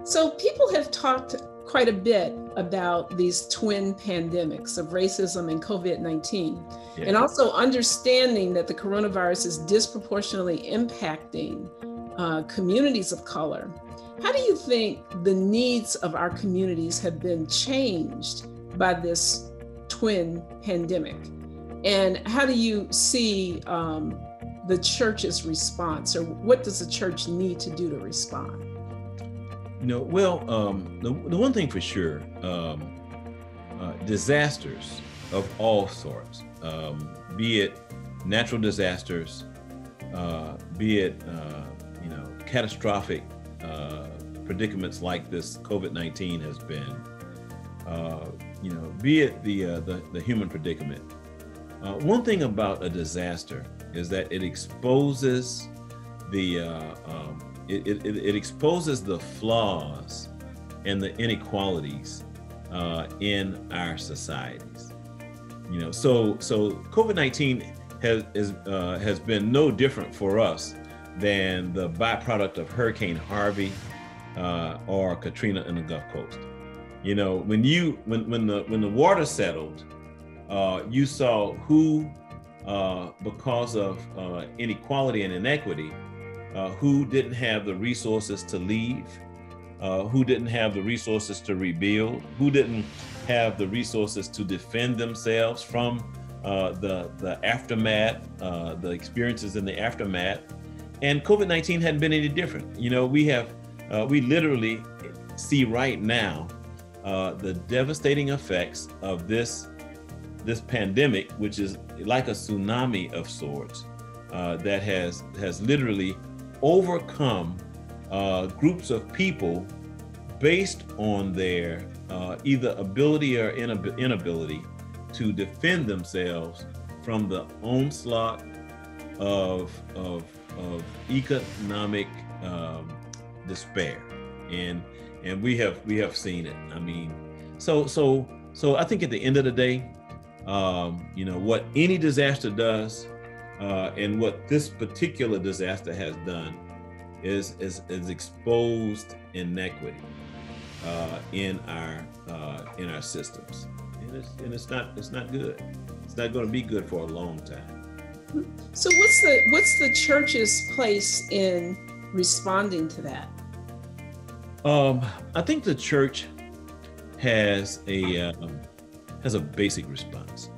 So people have talked quite a bit about these twin pandemics of racism and COVID-19, and Yes. also understanding that the coronavirus is disproportionately impacting communities of color. How do you think the needs of our communities have been changed by this twin pandemic? And how do you see the church's response, or what does the church need to do to respond? The one thing for sure, disasters of all sorts, be it natural disasters, be it catastrophic predicaments like this COVID-19 has been, be it the human predicament. One thing about a disaster is that it exposes it exposes the flaws and the inequalities in our societies. So COVID-19 has been no different for us than the byproduct of Hurricane Harvey or Katrina in the Gulf Coast. When the water settled, you saw who, because of inequality and inequity, who didn't have the resources to leave, who didn't have the resources to rebuild, who didn't have the resources to defend themselves from the aftermath, the experiences in the aftermath. And COVID-19 hadn't been any different. We literally see right now the devastating effects of this pandemic, which is like a tsunami of sorts, that has literally overcome groups of people based on their either ability or inability to defend themselves from the onslaught of economic despair, and we have seen it. I mean, so I think at the end of the day, what any disaster does, and what this particular disaster has done is exposed inequity in our systems, and it's not good. It's not going to be good for a long time. So what's the church's place in responding to that? I think the church has a basic response.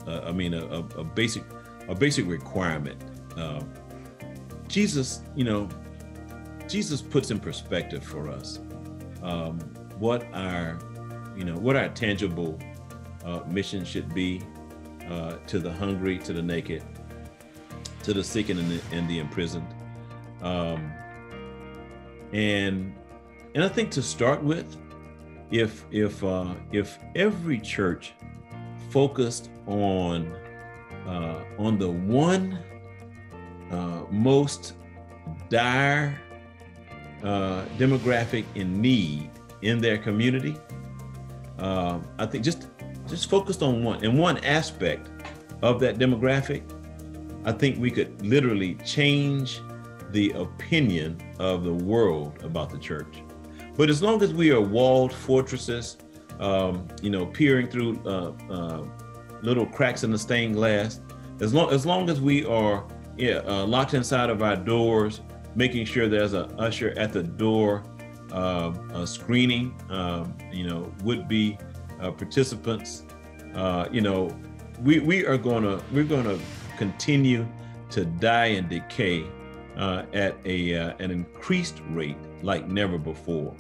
A basic requirement. Jesus puts in perspective for us what our tangible mission should be to the hungry, to the naked, to the sick and the imprisoned. And I think to start with, if every church focused on the one most dire demographic in need in their community, I think just focused on one aspect of that demographic, I think we could literally change the opinion of the world about the church. But as long as we are walled fortresses, peering through little cracks in the stained glass, as long as we are locked inside of our doors, making sure there's an usher at the door, screening would-be participants, we're gonna continue to die and decay at an increased rate like never before.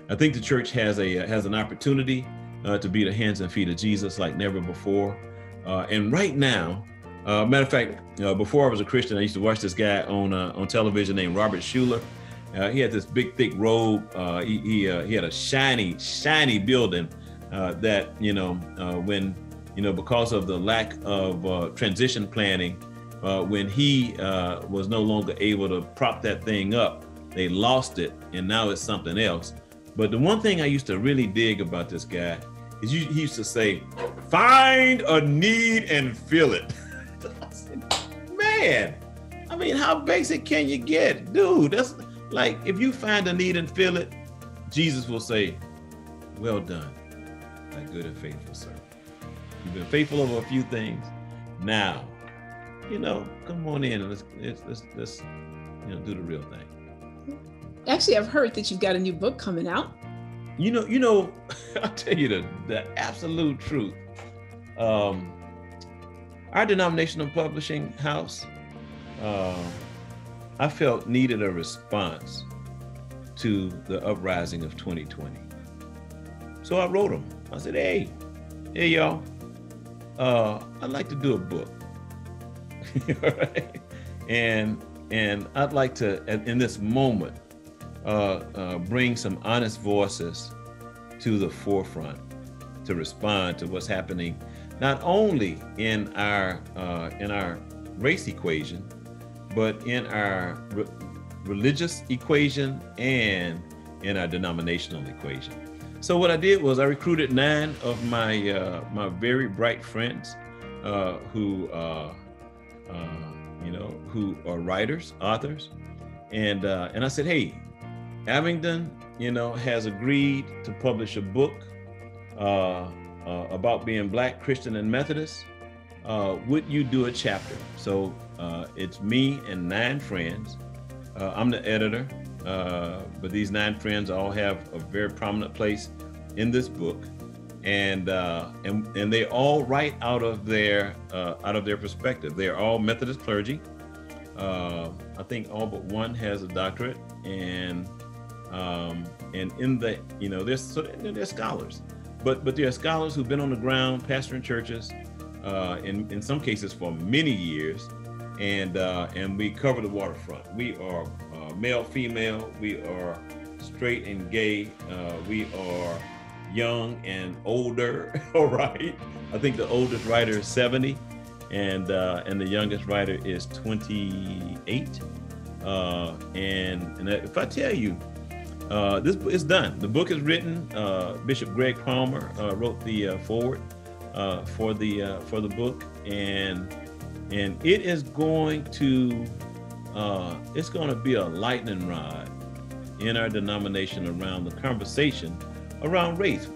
I think the church has an opportunity to be the hands and feet of Jesus like never before. And right now, matter of fact, before I was a Christian, I used to watch this guy on television named Robert Schuller. He had this big, thick robe. He had a shiny building that, when, because of the lack of transition planning, when he was no longer able to prop that thing up, they lost it, and now it's something else. But the one thing I used to really dig about this guy is he used to say, "Find a need and fill it." I said, man, I mean, how basic can you get? Dude, that's like, if you find a need and fill it, Jesus will say, well done, my good and faithful servant. You've been faithful over a few things. Now, come on in and let's do the real thing. Actually, I've heard that you've got a new book coming out. I'll tell you the absolute truth. Our denominational publishing house, I felt needed a response to the uprising of 2020. So I wrote them. I said, hey y'all, I'd like to do a book. Right? And I'd like to, in this moment, bring some honest voices to the forefront to respond to what's happening, not only in our race equation, but in our religious equation and in our denominational equation. So what I did was I recruited 9 of my my very bright friends who are writers, authors, and I said, hey, Abingdon, has agreed to publish a book about being Black, Christian, and Methodist. Would you do a chapter? So it's me and 9 friends. I'm the editor, but these 9 friends all have a very prominent place in this book, and they all write out of their perspective. They're all Methodist clergy. I think all but one has a doctorate, and in the they're scholars, but they're scholars who've been on the ground pastoring churches, in some cases for many years, and we cover the waterfront. We are male, female. We are straight and gay. We are young and older. All right. I think the oldest writer is 70, and the youngest writer is 28. And if I tell you, this is done. The book is written. Bishop Greg Palmer wrote the foreword for the book, and it is going to be a lightning rod in our denomination around the conversation around race.